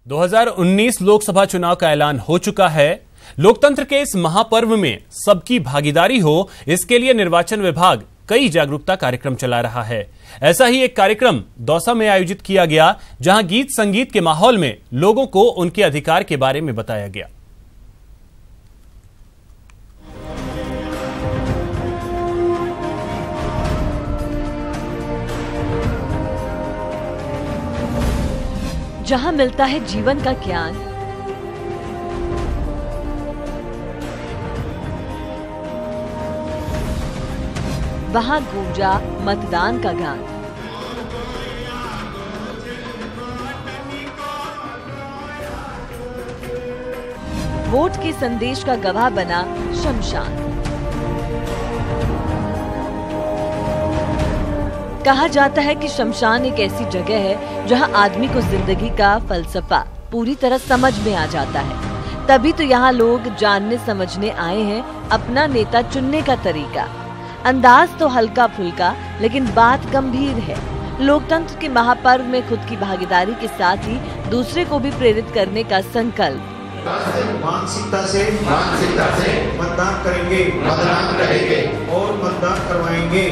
2019 लोकसभा चुनाव का ऐलान हो चुका है। लोकतंत्र के इस महापर्व में सबकी भागीदारी हो, इसके लिए निर्वाचन विभाग कई जागरूकता कार्यक्रम चला रहा है। ऐसा ही एक कार्यक्रम दौसा में आयोजित किया गया, जहां गीत संगीत के माहौल में लोगों को उनके अधिकार के बारे में बताया गया। जहां मिलता है जीवन का ज्ञान, वहां गूंजा मतदान का गान। वोट के संदेश का गवाह बना शमशान। कहा जाता है कि शमशान एक ऐसी जगह है जहां आदमी को जिंदगी का फलसफा पूरी तरह समझ में आ जाता है। तभी तो यहाँ लोग जानने समझने आए हैं अपना नेता चुनने का तरीका। अंदाज तो हल्का फुल्का, लेकिन बात गंभीर है। लोकतंत्र के महापर्व में खुद की भागीदारी के साथ ही दूसरे को भी प्रेरित करने का संकल्प। मानसिकता से मतदान करेंगे और मतदान करवाएंगे।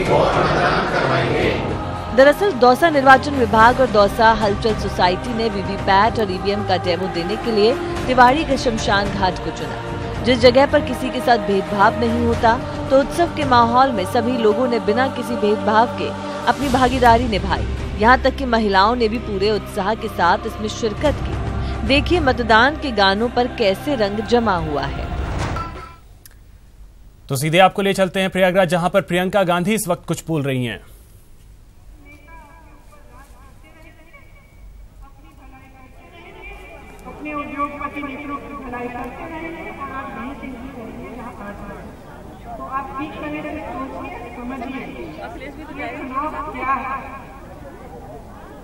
दरअसल दौसा निर्वाचन विभाग और दौसा हलचल सोसाइटी ने वीवीपैट और ईवीएम का डेमो देने के लिए तिवारी के शमशान घाट को चुना। जिस जगह पर किसी के साथ भेदभाव नहीं होता, तो उत्सव के माहौल में सभी लोगों ने बिना किसी भेदभाव के अपनी भागीदारी निभाई। यहाँ तक कि महिलाओं ने भी पूरे उत्साह के साथ इसमें शिरकत की। देखिए मतदान के गानों पर कैसे रंग जमा हुआ है। तो सीधे आपको ले चलते हैं प्रयागराज, जहां पर प्रियंका गांधी इस वक्त कुछ बोल रही हैं। अपने उद्योगपति मित्रों की भलाई करते रहेंगे और आप नहीं रहेंगे यहाँ आज। तो आप ठीक तरह से सोचिए, समझिए चुनाव क्या है।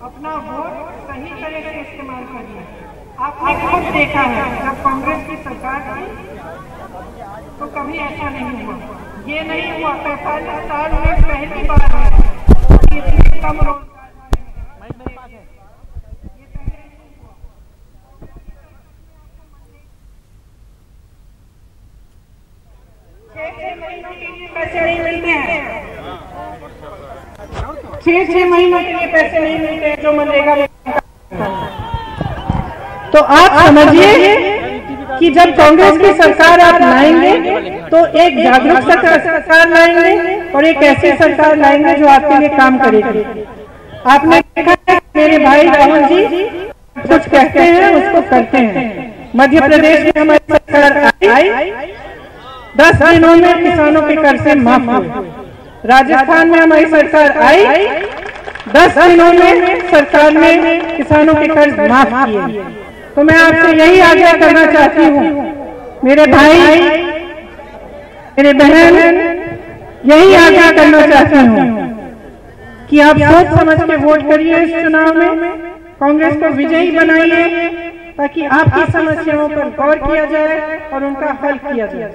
अपना वोट सही तरह से इस्तेमाल करिए। आपने खुद देखा है जब कांग्रेस की सरकार थी तो कभी ऐसा नहीं हुआ। ये नहीं हुआ 45 साल में पहली बार है इतने कम रोजगार। 6 महीनों के लिए पैसे नहीं मिलते हैं। 6 महीनों के लिए पैसे नहीं मिलते हैं जो मनरेगा में। तो आप समझिए कि जब कांग्रेस की सरकार आप लाएंगे तो एक जागरूक सरकार लाएंगे और एक ऐसी सरकार लाएंगे जो आपके लिए काम करेगी। आपने देखा है मेरे भाई राहुल जी कुछ कहते हैं उसको करते हैं। मध्य प्रदेश में हमारी सरकार आई, 10 दिनों में किसानों के कर्ज से माफ हुए। राजस्थान में हमारी सरकार आई, 10 दिनों में सरकार ने किसानों के कर्ज माफ किए। तो मैं आपसे यही आग्रह करना चाहती हूँ, मेरे भाई मेरे बहन, यही आग्रह करना चाहती हूँ कि आप सोच समझ के वोट करिए इस चुनाव में। कांग्रेस को विजयी बनाइए ताकि आपकी समस्याओं पर गौर किया जाए और उनका हल किया जाए।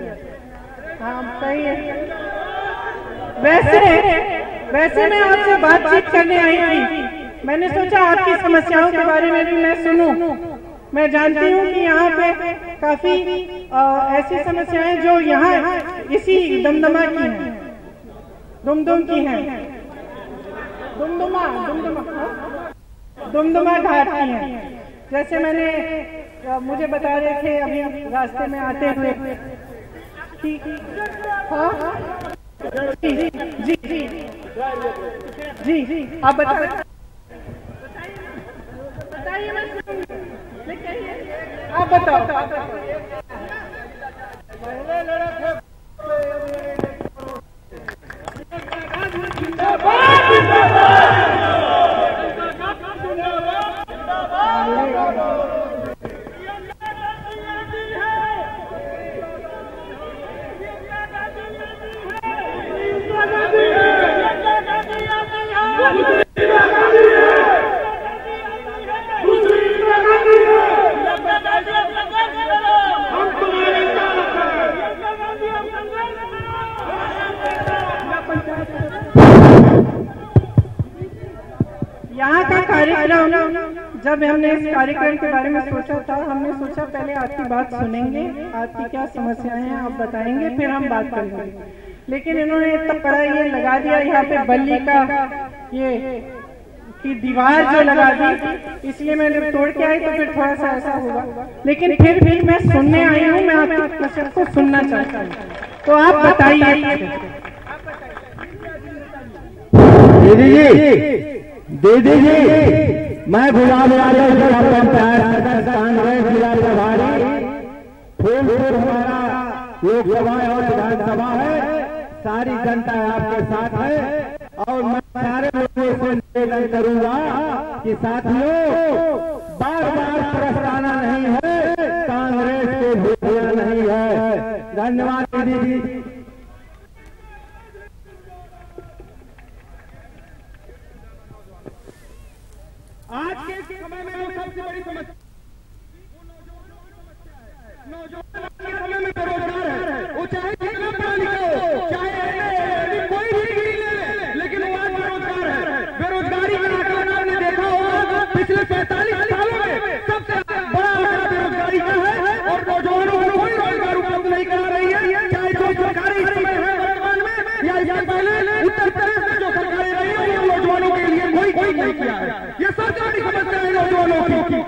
हाँ सही है। वैसे मैं आपसे बातचीत करने आई थी। मैंने सोचा आपकी समस्याओं के बारे में भी मैं सुनूं। मैं जानती हूँ कि यहाँ पे काफी ऐसी समस्याएं जो यहाँ इसी दमदमा की हैं, दुमदुम की हैं, दुमदुमा घाट की हैं। जैसे मुझे बता रहे थे अभी रास्ते में आते हुए कि हाँ जी आप बताइए। आप बताओ। जब हमने इस कार्यक्रम के बारे में सोचा था, हमने सोचा पहले आपकी बात सुनेंगे, आपकी क्या समस्याएं हैं आप बताएंगे, फिर हम बात करेंगे। लेकिन इन्होंने इतना बड़ा ये लगा दिया, यहाँ पे बल्ली का ये की दीवार जो लगा दी, इसलिए मैं जब तोड़ के आई तो फिर थोड़ा सा ऐसा होगा। लेकिन फिर भी मैं सुनने आई हूँ, मैं आपके क्वेश्चन को सुनना चाहता हूँ, तो आप बताइए। दीदी जी, मैं गुलाब यादव कांग्रेस जिला प्रभारी, फूलपुर हमारा लोकसभा और विधानसभा है, सारी जनता आपके साथ है और मैं सारे लोगों से निवेदन करूंगा कि साथियों बार बार परेशाना नहीं है, कांग्रेस के भूतिया नहीं है। धन्यवाद दीदी जी। आज के समय में वो सबसे बड़ी समस्या नौजवान के समय में बेरोजगार है, वो चाहे कितना पढ़ा लिखा हो, चाहे कोई भी डिग्री ले, लेकिन वो आज बेरोजगार है। बेरोजगारी का आंकड़ा आपने देखा होगा, पिछले 45 सालों में सबसे बड़ा आंकड़ा बेरोजगारी का है और नौजवानों को कोई रोजगार उपलब्ध नहीं करा रही है। चाहे जो सरकारें इस समय है वर्तमान में या इससे पहले उत्तर प्रदेश में जो सरकारें रही है, वो नौजवानों के लिए कोई नहीं किया है। ये सबसे बड़ी समस्या है नौजवानों की।